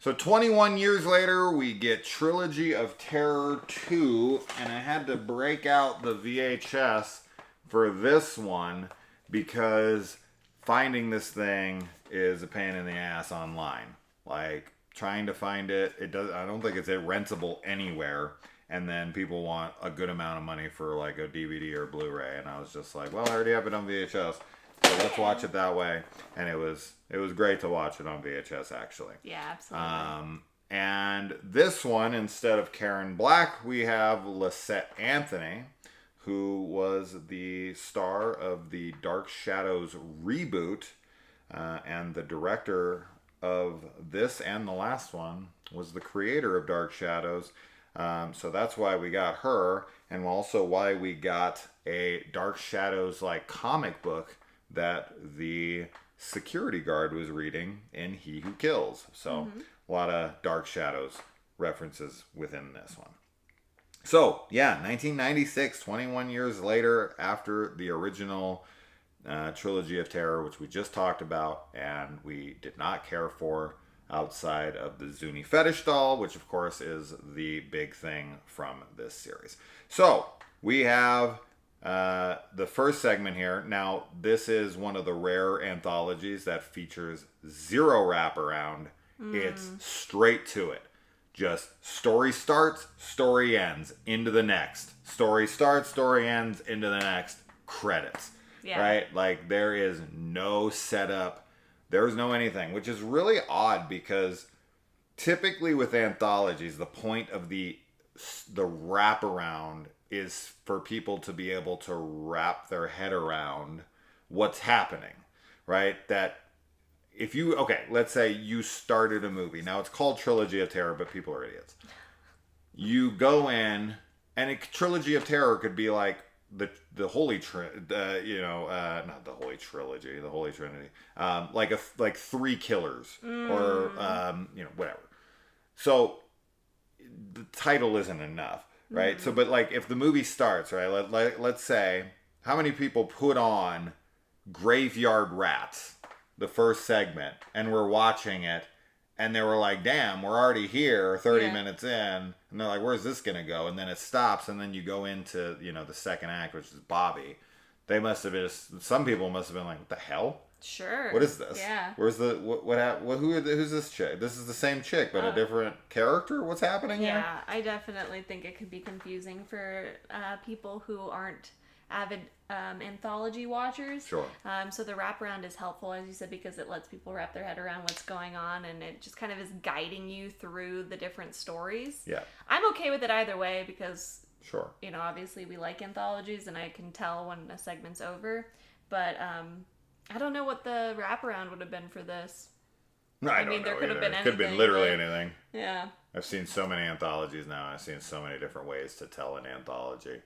So 21 years later, we get Trilogy of Terror 2, and I had to break out the VHS for this one because finding this thing is a pain in the ass online. Like, trying to find it, I don't think it's rentable anywhere, and then people want a good amount of money for like a DVD or Blu-ray, and I was just like, well, I already have it on VHS, so let's watch it that way. And it was great to watch it on VHS, actually. Yeah, absolutely. And this one, instead of Karen Black, we have Lisette Anthony, who was the star of the Dark Shadows reboot, and the director of this and the last one was the creator of Dark Shadows. So that's why we got her, and also why we got a Dark Shadows like comic book that the security guard was reading in He Who Kills. So a lot of Dark Shadows references within this one. So yeah, 1996, 21 years later after the original Trilogy of Terror, which we just talked about and we did not care for outside of the Zuni fetish doll, which of course is the big thing from this series. So we have the first segment here. Now, this is one of the rare anthologies that features zero wraparound. It's straight to it. Just story starts, story ends, into the next. Story starts, story ends, into the next. Credits. Yeah. Right? Like, there is no setup. There's no anything, which is really odd because typically with anthologies, the point of the wraparound is for people to be able to wrap their head around what's happening, right? That if you, okay, let's say you started a movie. Now it's called Trilogy of Terror, but people are idiots. You go in, and a Trilogy of Terror could be like the Holy not the Holy Trilogy, the Holy Trinity, like three killers or whatever. So the title isn't enough, right? So, but like if the movie starts, right? Let's say how many people put on Graveyard Rats, the first segment, and we're watching it, and they were like, damn, we're already here 30 minutes in, and they're like, where's this gonna go? And then it stops, and then you go into the second act, which is Bobby. They must have been, some people must have been like, what the hell? Sure. What is this? Yeah. Where's the who's this chick? This is the same chick, but a different character. What's happening here? Yeah, I definitely think it could be confusing for people who aren't avid anthology watchers. Sure. So the wraparound is helpful, as you said, because it lets people wrap their head around what's going on, and it just kind of is guiding you through the different stories. Yeah. I'm okay with it either way because, sure, obviously we like anthologies, and I can tell when a segment's over. But I don't know what the wraparound would have been for this. I mean, there could have been anything. Could have been literally anything. Yeah. I've seen so many anthologies now. I've seen so many different ways to tell an anthology.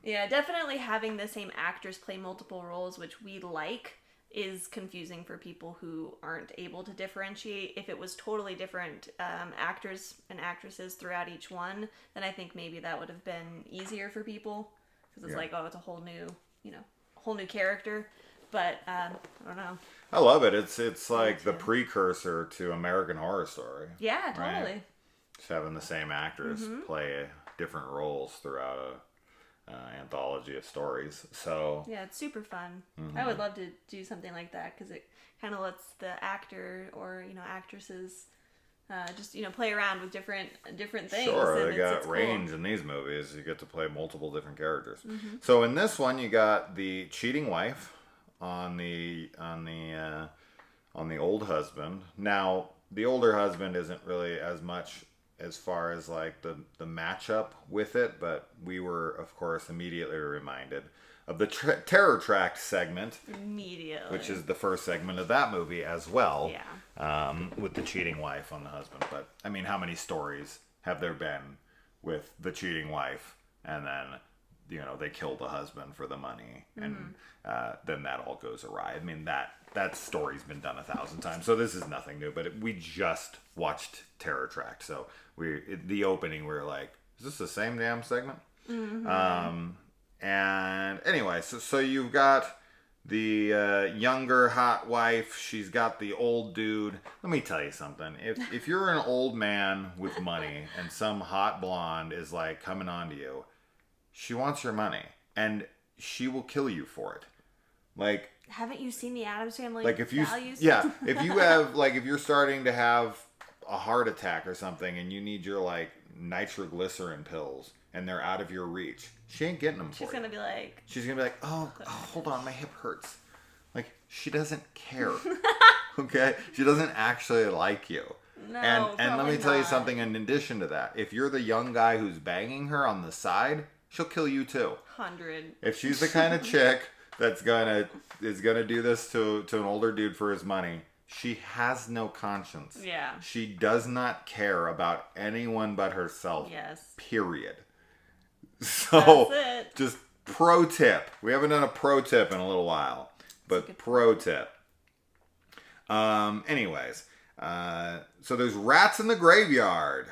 Yeah, definitely having the same actors play multiple roles, which we like, is confusing for people who aren't able to differentiate. If it was totally different actors and actresses throughout each one, then I think maybe that would have been easier for people, because it's like, oh, it's a whole new character. But I don't know. I love it. It's like the precursor to American Horror Story. Yeah, totally. Right? Just having the same actors play different roles throughout a anthology of stories. So yeah, it's super fun. I would love to do something like that because it kind of lets the actor or actresses just play around with different things. Sure, they got range cool in these movies. You get to play multiple different characters. So in this one, you got the cheating wife on the old husband. Now, the older husband isn't really as much as far as like the matchup with it, but we were of course immediately reminded of the Terror Tract segment, which is the first segment of that movie as well. Yeah. With the cheating wife on the husband. But I mean, how many stories have there been with the cheating wife and then they kill the husband for the money, and then that all goes awry. I mean, that story's been done 1,000 times, so this is nothing new. But we just watched Terror Tract, so the opening, we were like, is this the same damn segment? And anyway, so you've got the younger hot wife. She's got the old dude. Let me tell you something. If you're an old man with money and some hot blonde is like coming on to you, she wants your money and she will kill you for it. Like, haven't you seen the Addams Family like if you values? Yeah, if you have like if you're starting to have a heart attack or something and you need your like nitroglycerin pills and they're out of your reach, she ain't getting them for you. She's gonna be like, oh, hold on, my hip hurts. Like, she doesn't care. Okay, she doesn't actually like you. No, and let me tell you not. something. In addition to that, if you're the young guy who's banging her on the side, she'll kill you too. 100. If she's the kind of chick that's gonna do this to an older dude for his money, she has no conscience. Yeah. She does not care about anyone but herself. Yes. Period. So that's it. Just pro tip. We haven't done a pro tip in a little while, but pro tip. Anyways, so there's rats in the graveyard.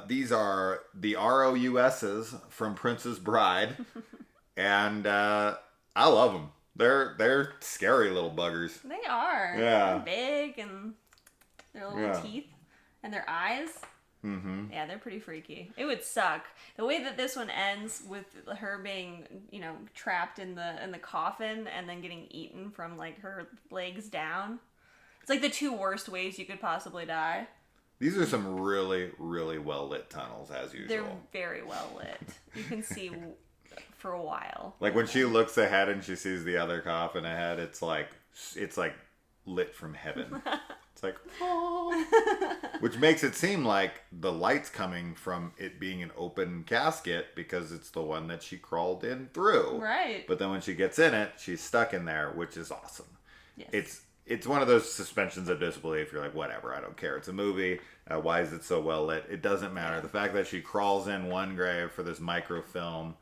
These are the ROUSs from Princess Bride, and I love them. They're scary little buggers. They are. Yeah. They're big and their little teeth and their eyes. Mm-hmm. Yeah, they're pretty freaky. It would suck. The way that this one ends with her being, trapped in the coffin and then getting eaten from like her legs down. It's like the two worst ways you could possibly die. These are some really, really well lit tunnels, as usual. They're very well lit. You can see for a while. Like when she looks ahead and she sees the other coffin ahead, it's like lit from heaven. It's like, oh. Which makes it seem like the light's coming from it being an open casket because it's the one that she crawled in through. Right. But then when she gets in it, she's stuck in there, which is awesome. Yes. It's one of those suspensions of disbelief. You're like, whatever, I don't care. It's a movie. Why is it so well lit? It doesn't matter. The fact that she crawls in one grave for this microfilm.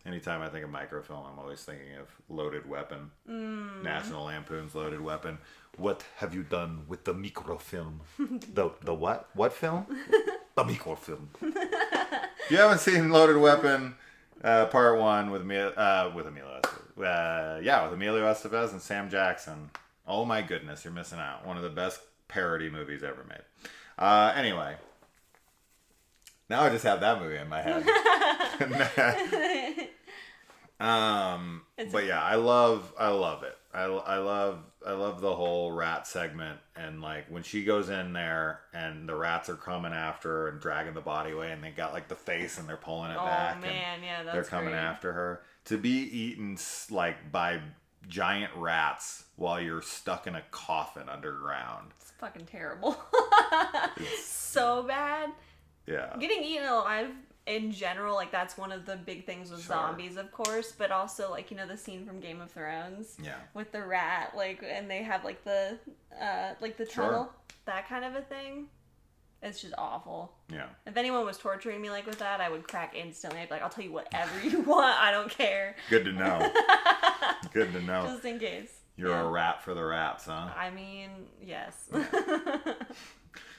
Anytime I think of microfilm, I'm always thinking of Loaded Weapon. National Lampoon's Loaded Weapon. What have you done with the microfilm? the what? What film? The microfilm. If you haven't seen Loaded Weapon, Part 1 with Emilio Estevez and Sam Jackson. Oh my goodness, you're missing out. One of the best parody movies ever made. Anyway. Now I just have that movie in my head. But yeah, I love it. I love the whole rat segment, and like when she goes in there and the rats are coming after her and dragging the body away, and they got like the face and they're pulling it back. Oh man, yeah, that's they're coming great. after her. To be eaten like by giant rats while you're stuck in a coffin underground. It's fucking terrible. It's so bad. Yeah. Getting eaten alive in general, like that's one of the big things with zombies, of course, but also like, the scene from Game of Thrones. Yeah. With the rat, like, and they have like the tunnel, that kind of a thing. It's just awful. Yeah. If anyone was torturing me like with that, I would crack instantly. I'd be like, I'll tell you whatever you want. I don't care. Good to know. Good to know. Just in case. You're a rat for the rats, huh? I mean, yes.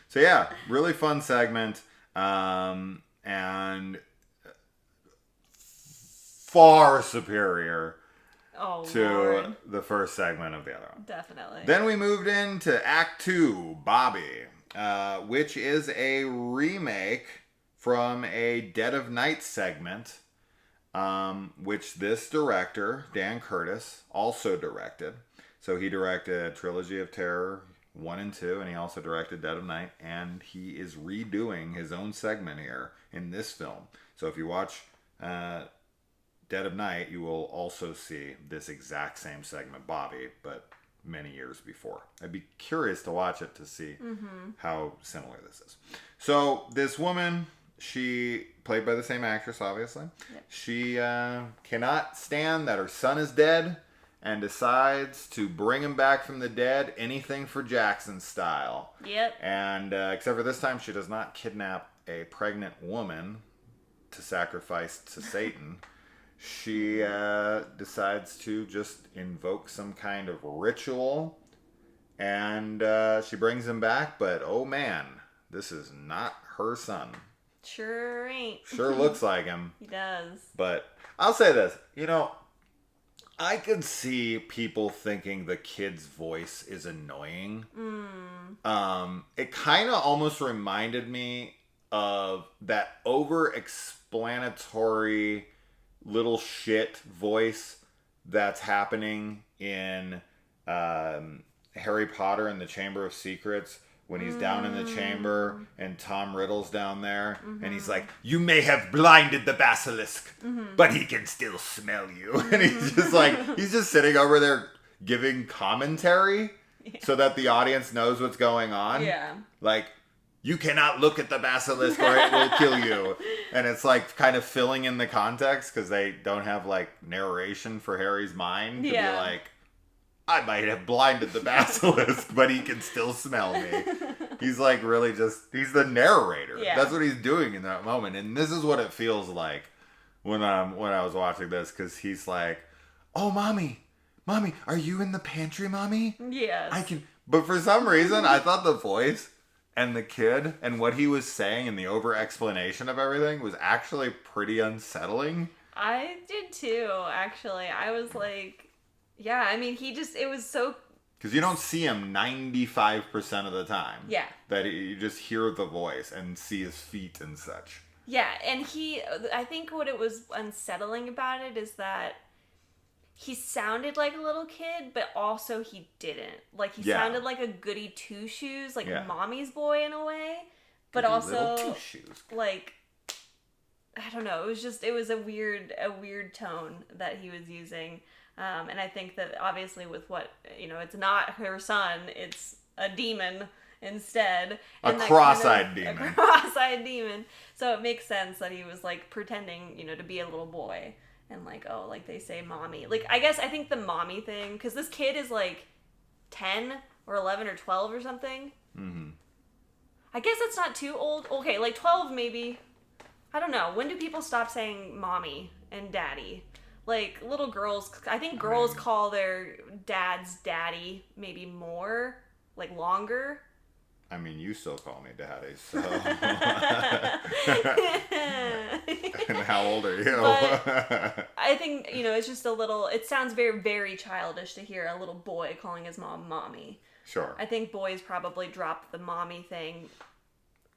So yeah, really fun segment. And far superior to Lord. the first segment of the other one. Definitely. Then we moved into Act 2, Bobby, which is a remake from a Dead of Night segment, which this director, Dan Curtis, also directed. So he directed Trilogy of Terror 1 and 2, and he also directed Dead of Night, and he is redoing his own segment here in this film. So if you watch Dead of Night, you will also see this exact same segment, Bobby, but many years before. I'd be curious to watch it to see how similar this is. So this woman, she played by the same actress, obviously. Yep. She cannot stand that her son is dead, and decides to bring him back from the dead, anything for Jackson style. Yep. And except for this time, she does not kidnap a pregnant woman to sacrifice to Satan. She decides to just invoke some kind of ritual, and she brings him back, but oh man, this is not her son. Sure ain't. Sure looks like him. He does. But I'll say this, I could see people thinking the kid's voice is annoying. It kind of almost reminded me of that over-explanatory little shit voice that's happening in Harry Potter and the Chamber of Secrets when he's down in the chamber and Tom Riddle's down there and he's like, you may have blinded the basilisk, but he can still smell you. And he's just like, he's just sitting over there giving commentary so that the audience knows what's going on. Yeah. Like, you cannot look at the basilisk or it will kill you. And it's like kind of filling in the context because they don't have like narration for Harry's mind to be like, I might have blinded the basilisk, but he can still smell me. He's like really just, he's the narrator. Yeah. That's what he's doing in that moment. And this is what it feels like when I was watching this, because he's like, oh, mommy, are you in the pantry, mommy? Yes. I can, but for some reason, I thought the voice and the kid and what he was saying and the over-explanation of everything was actually pretty unsettling. I did too, actually. I was like, yeah, I mean, it was so... Because you don't see him 95% of the time. Yeah. That you just hear the voice and see his feet and such. Yeah, and I think what it was unsettling about it is that he sounded like a little kid, but also he didn't. Like, he sounded like a goody two-shoes, like mommy's boy in a way. But goody also, little two-shoes. Like, I don't know, it was a weird tone that he was using. And I think that obviously with what, it's not her son, it's a demon instead. A cross-eyed demon. A cross-eyed demon. So it makes sense that he was like pretending, to be a little boy. And like, oh, like they say mommy. Like, I think the mommy thing, because this kid is like 10 or 11 or 12 or something. Mm-hmm. I guess it's not too old. Okay, like 12 maybe. I don't know. When do people stop saying mommy and daddy? Like, little girls, I think girls call their dads daddy maybe more, like, longer. I mean, you still call me daddy, so. And how old are you? But I think, it's just it sounds very, very childish to hear a little boy calling his mom mommy. Sure. I think boys probably dropped the mommy thing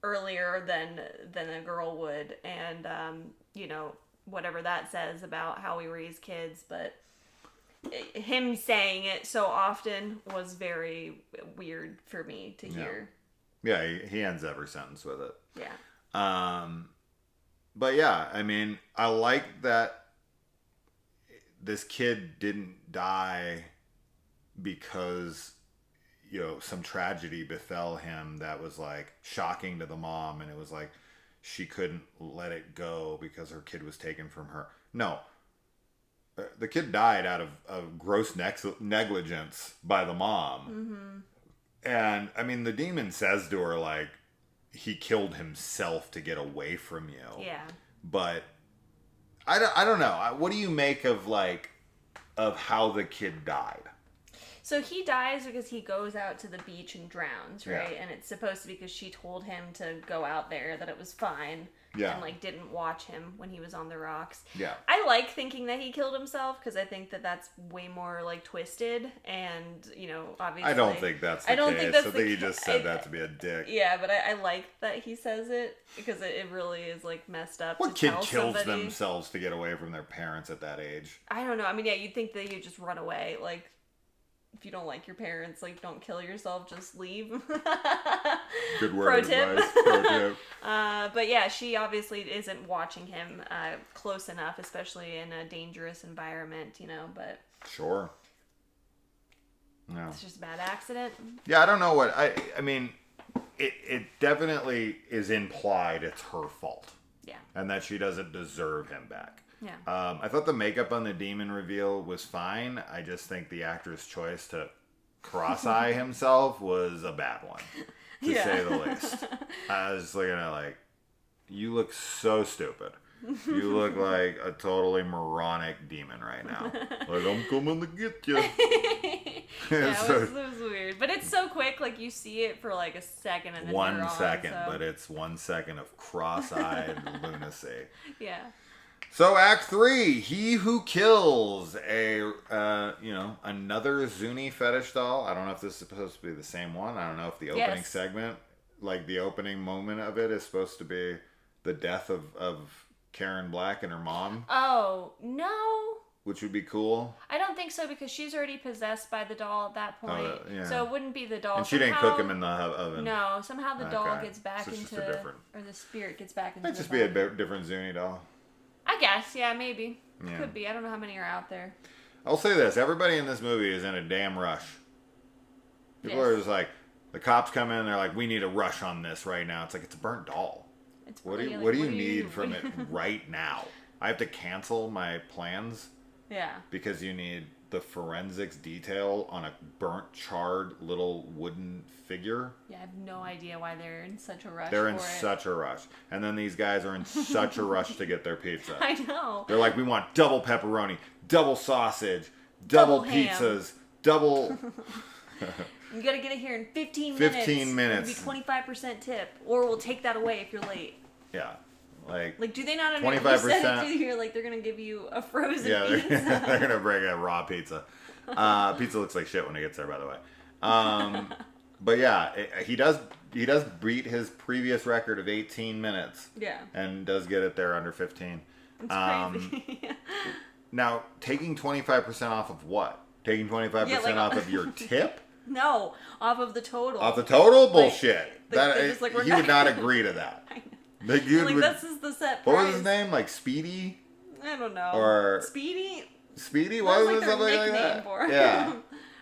earlier than a girl would. And, whatever that says about how we raise kids, but him saying it so often was very weird for me to hear. Yeah, he ends every sentence with it. Yeah. But yeah, I mean, I like that this kid didn't die because, some tragedy befell him that was like shocking to the mom, and it was like, she couldn't let it go because her kid was taken from her. No. The kid died out of gross negligence by the mom. Mm-hmm. And, I mean, the demon says to her, like, he killed himself to get away from you. Yeah. But, I don't know. What do you make of how the kid died? So he dies because he goes out to the beach and drowns, right? Yeah. And it's supposed to be because she told him to go out there, that it was fine. Yeah. And, didn't watch him when he was on the rocks. Yeah. I like thinking that he killed himself because I think that that's way more, twisted. And, obviously... I don't think that's the case. I think he just said that to be a dick. Yeah, but I like that he says it because it really is, messed up. What kid kills themselves to get away from their parents at that age? I don't know. I mean, yeah, you'd think that you'd just run away, if you don't like your parents, don't kill yourself, just leave. Good word of advice. Pro tip. But yeah, she obviously isn't watching him close enough, especially in a dangerous environment, but... Sure. No. It's just a bad accident. Yeah, I don't know what... I mean, it definitely is implied it's her fault. Yeah. And that she doesn't deserve him back. Yeah. I thought the makeup on the demon reveal was fine. I just think the actor's choice to cross-eye himself was a bad one, to say the least. I was looking at you look so stupid. You look like a totally moronic demon right now. I'm coming to get you. Yeah, it was weird. But it's so quick, you see it for a second and then 1 second, but it's 1 second of cross-eyed lunacy. Yeah. So Act 3, he who kills another Zuni fetish doll. I don't know if this is supposed to be the same one. I don't know if the opening segment, like the opening moment of it, is supposed to be the death of Karen Black and her mom. Oh, no. Which would be cool. I don't think so because she's already possessed by the doll at that point. Yeah. So it wouldn't be the doll. And she didn't cook him in the oven. No, somehow the doll gets back into... Or the spirit gets back into Might just be a different Zuni doll. I guess, yeah, maybe. Yeah. Could be. I don't know how many are out there. I'll say this. Everybody in this movie is in a damn rush. People are just like, the cops come in, they're like, we need a rush on this right now. It's like, it's a burnt doll. What do you need from it right now? I have to cancel my plans? Yeah. Because you need the forensics detail on a burnt, charred little wooden figure. Yeah, I have no idea why they're in such a rush. They're in such a rush. And then these guys are in such a rush to get their pizza. I know. They're like, we want double pepperoni, double sausage, double pizzas, double... You gotta get it here in 15 minutes. 15 minutes. It'll be 25% tip. Or we'll take that away if you're late. Yeah. Like, do they not understand? 25%. You said it here, like, they're going to give you a frozen pizza. They're going to bring a raw pizza. Pizza looks like shit when it gets there, by the way. But yeah, he does beat his previous record of 18 minutes. Yeah. And does get it there under 15. It's crazy. Now, taking 25% off of what? Taking 25% off of your tip? No, off of the total. Off the total? Bullshit. He would not agree to that. I know. This is the set price. What was his name? Like Speedy? I don't know. Or Speedy? Speedy? What was it something like that? For yeah.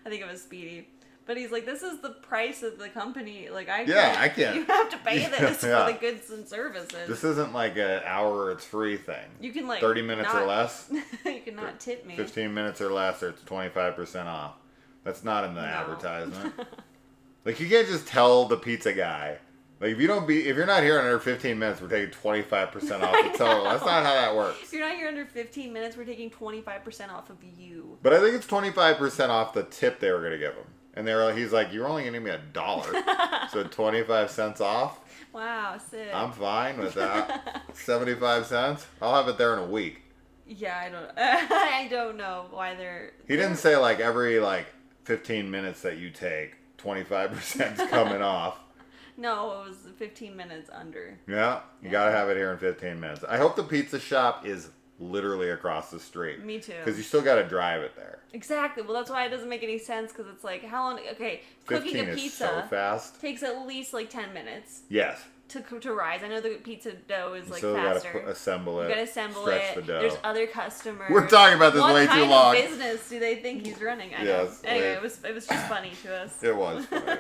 I think it was Speedy. But he's like, this is the price of the company. Like, I can't. You have to pay this for the goods and services. This isn't like an hour it's free thing. You can 30 minutes or less. You cannot tip me. 15 minutes or less, or it's 25% off. That's not in the advertisement. Like, you can't just tell the pizza guy. Like, if you're not here under 15 minutes, we're taking 25% off the total. That's not how that works. If you're not here under 15 minutes, we're taking 25% off of you. But I think it's 25% off the tip they were going to give him. And he's like, you're only going to give me $1. So 25 cents off? Wow, sick. I'm fine with that. 75 cents? I'll have it there in a week. Yeah, I don't know why they're... He didn't say, like, every, 15 minutes that you take, 25% is coming off. No, it was 15 minutes under. Yeah, you gotta have it here in 15 minutes. I hope the pizza shop is literally across the street. Me too. Because you still gotta drive it there. Exactly. Well, that's why it doesn't make any sense, because it's like, how long... Okay, cooking a pizza is so fast. Takes at least 10 minutes. Yes. To rise. I know the pizza dough is faster. You gotta assemble it. You gotta assemble stretch it. the dough. There's other customers. We're talking about this way too long. What kind of business do they think he's running? I know. Yes. Anyway, it was just funny to us. It was funny.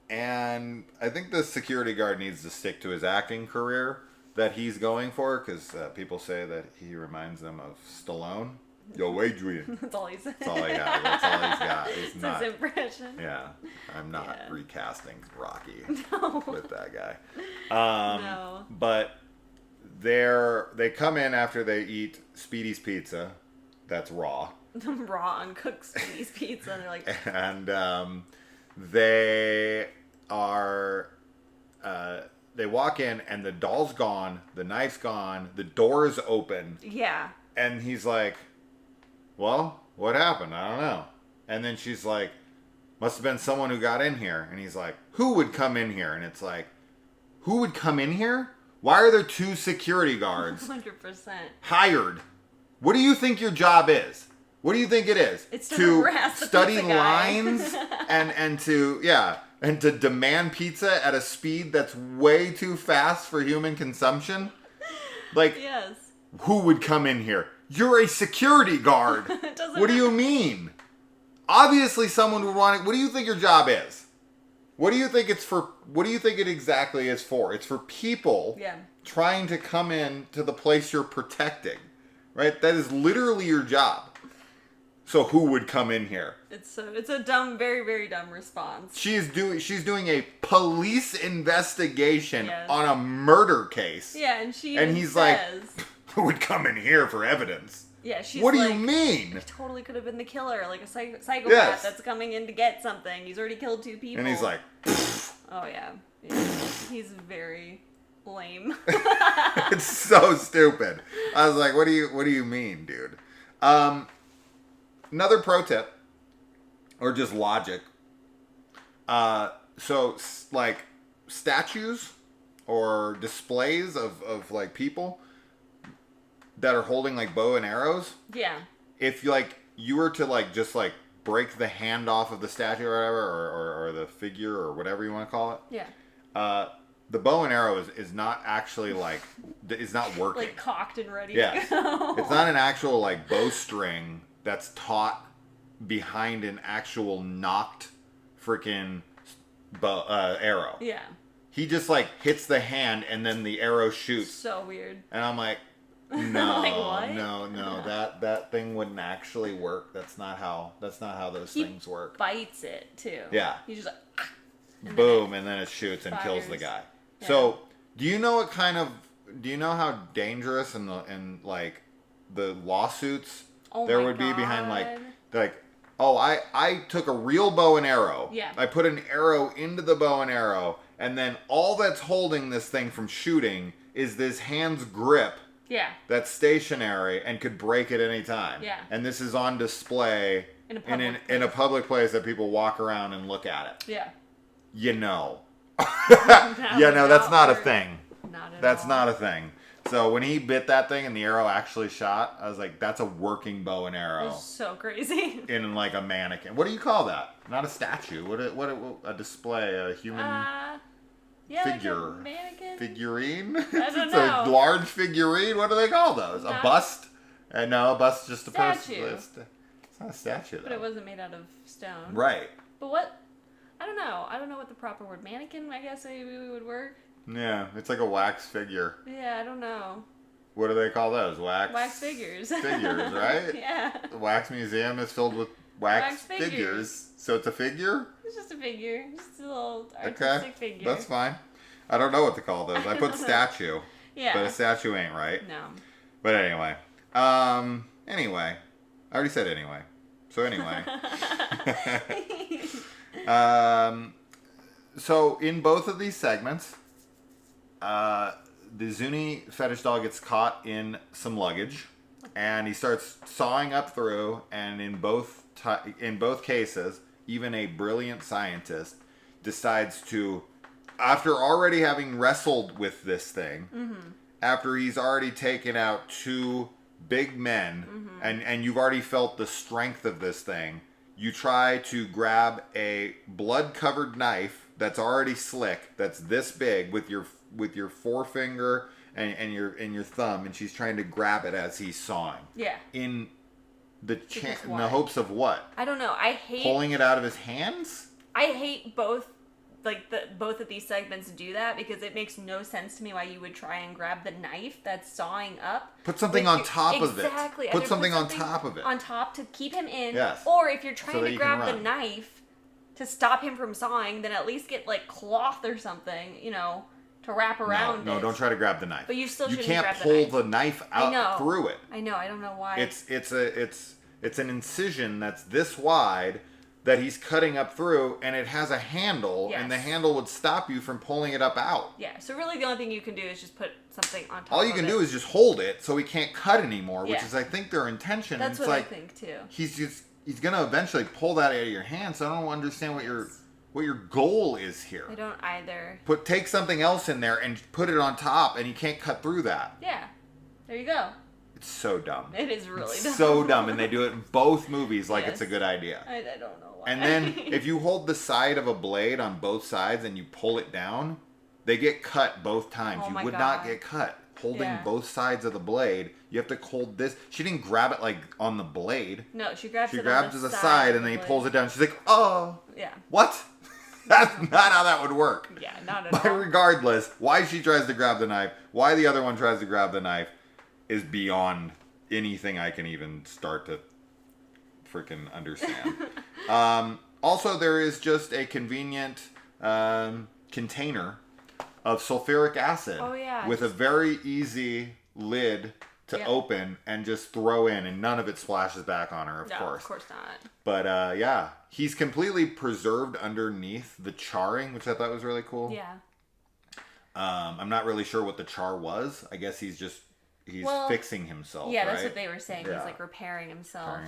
And I think the security guard needs to stick to his acting career that he's going for, because people say that he reminds them of Stallone. Yo, Adrian. That's all he said. That's all he got. That's all he's got. He's not, his impression. Yeah. I'm not recasting Rocky no. with that guy. No. But they come in after they eat Speedy's pizza. That's raw. Raw, uncooked Speedy's pizza. And they're like... And they are... they walk in and the doll's gone. The knife's gone. The door is open. Yeah. And he's like... Well, what happened? I don't know. And then she's like, must have been someone who got in here. And he's like, who would come in here? And it's like, who would come in here? Why are there 2 security guards 100% hired? What do you think your job is? What do you think it is? It's to harass the study pizza guy. lines and to demand pizza at a speed that's way too fast for human consumption? Like, yes. Who would come in here? You're a security guard. What do you mean? Obviously someone would want it. What do you think your job is? What do you think it's for? What do you think it exactly is for? It's for people trying to come in to the place you're protecting. Right? That is literally your job. So who would come in here? It's a dumb, very, very dumb response. She's doing a police investigation on a murder case. Yeah, and he's like, who would come in here for evidence? Yeah, she's what do you mean? He totally could have been the killer, like a psychopath that's coming in to get something. He's already killed 2 people. And he's like, oh yeah. He's very lame. It's so stupid. I was like, what do you mean, dude? Another pro tip, or just logic. So like statues or displays of like people that are holding like bow and arrows. Yeah. If you were to like just like break the hand off of the statue or whatever, or the figure or whatever you want to call it. Yeah. The bow and arrow is not actually like, it's not working. Like cocked and ready Yeah. to go. It's not an actual like bowstring that's taut behind an actual knocked freaking arrow. Yeah. He just like hits the hand and then the arrow shoots. So weird. And I'm like, no, Like, what? no, that thing wouldn't actually work. That's not how those things work. Bites it too. Yeah. He's just like, boom, and then it shoots and kills the guy. Yeah. So, do you know how dangerous and like the lawsuits there would be behind like oh, I took a real bow and arrow. Yeah. I put an arrow into the bow and arrow, and then all that's holding this thing from shooting is this hand's grip. Yeah. That's stationary and could break at any time. Yeah. And this is on display in a public place that people walk around and look at it. Yeah. You know. That yeah, no, would that's not not a work. thing. Not at That's all. not a thing. So when he bit that thing and the arrow actually shot, I was like, that's a working bow and arrow It's so crazy. in like a mannequin. What do you call that? Not a statue. What a display, a human Yeah, figure. like a mannequin. Figurine? I don't It's know. a large figurine. What do they call those? A Not- bust? No, a bust is just a Statue. person. It's not a statue, though. But it wasn't made out of stone. Right. But what? I don't know. I don't know what the proper word. Mannequin, I guess maybe would work. Yeah, it's like a wax figure. Yeah, I don't know. What do they call those? Wax Figures. Figures, right? Yeah. The wax museum is filled with wax figures. figures. So it's a figure? It's just a figure. Just a little artistic figure. That's fine. I don't know what to call those. I put statue. Yeah. But a statue ain't right. No. But anyway. Anyway. I already said anyway. So anyway. So in both of these segments, the Zuni fetish doll gets caught in some luggage, and he starts sawing up through. And in both cases, even a brilliant scientist decides to, after already having wrestled with this thing, after he's already taken out two big men, and you've already felt the strength of this thing, you try to grab a blood-covered knife that's already slick, that's this big, with your forefinger and your thumb, and she's trying to grab it as he's sawing. Yeah. In the hopes of what? I don't know. I hate Pulling it out of his hands? I hate both. Both of these segments do that because it makes no sense to me why you would try and grab the knife that's sawing up. Put something on top of it. Exactly. Put something on top of it. On top to keep him in. Yes. Or if you're So trying that to you can grab the run. knife to stop him from sawing, then at least get like cloth or something, to wrap around No, it. don't try to grab the knife. But you still you shouldn't can't grab the pull knife. the knife I know. out through it. I know. I don't know why. It's an incision that's this wide that he's cutting up through, and it has a handle, and the Yes. handle would stop you from pulling it up out. Yeah. So really, the only thing you can do is just put something on top. All you can do is just hold it so he can't cut anymore, which Yeah. is, I think, their intention. That's and what it's I think too. he's gonna eventually pull that out of your hand. So I don't understand what your goal is here. I don't either. Take something else in there and put it on top, and you can't cut through that. Yeah. There you go. It's so dumb. It is really dumb. So dumb, and they do it in both movies like it's a Yes. good idea. I don't know why. And then if you hold the side of a blade on both sides and you pull it down, they get cut both times. Oh You my would not God. get cut. Holding Yeah. both sides of the blade, you have to hold this. She didn't grab it like on the blade. No, she grabs She it grabs on the side and then he pulls it down. She's like, oh, Yeah. what? That's not how that would work. Yeah, not at But all. regardless, why she tries to grab the knife, why the other one tries to grab the knife, is beyond anything I can even start to freaking understand. Also, there is just a convenient container of sulfuric acid Oh, yeah. with a very easy lid to Yep. open and just throw in, and none of it splashes back on her, of No, course. of course not. But yeah, he's completely preserved underneath the charring, which I thought was really cool. Yeah. I'm not really sure what the char was. I guess he's fixing himself. Yeah, right? That's what they were saying. Yeah. He's like repairing himself.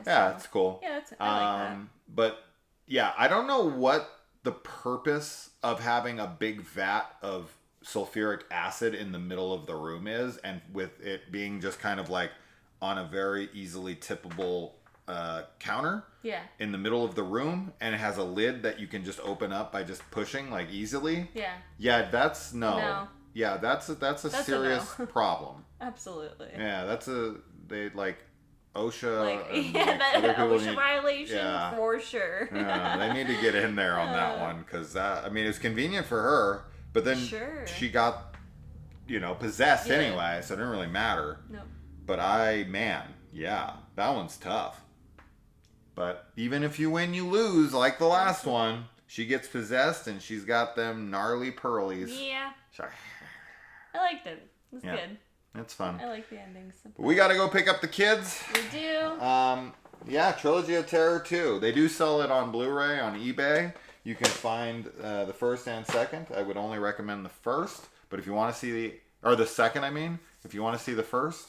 Yeah, it's cool. Yeah, I like that. But yeah, I don't know what the purpose of having a big vat of sulfuric acid in the middle of the room is, and with it being just kind of like on a very easily tippable counter in the middle of the room, and it has a lid that you can just open up by just pushing like easily. That's no. Yeah, that's a serious problem. Absolutely. Yeah, they like OSHA. Like, that OSHA violation for sure. Yeah, they need to get in there on that one, because it's convenient for her, but then she got possessed anyway, so it didn't really matter. Nope. But that one's tough. But even if you win, you lose, like the last one. She gets possessed and she's got them gnarly pearlies. Yeah. I liked it. It was good. It's fun. I like the endings. But we got to go pick up the kids. We do. Trilogy of Terror 2. They do sell it on Blu-ray on eBay. You can find the first and second. I would only recommend the first. But if you want to see the second, if you want to see the first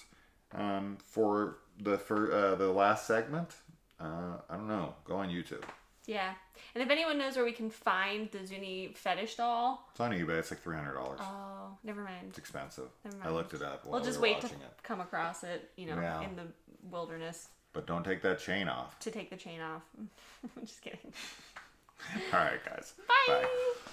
for the last segment, I don't know. Go on YouTube. Yeah. And if anyone knows where we can find the Zuni fetish doll. It's on eBay. It's like $300. Oh, never mind. It's expensive. Never mind. I looked it up. We'll just wait to come across it, in the wilderness. But don't take that chain off. To take the chain off. I'm just kidding. All right, guys. Bye. Bye.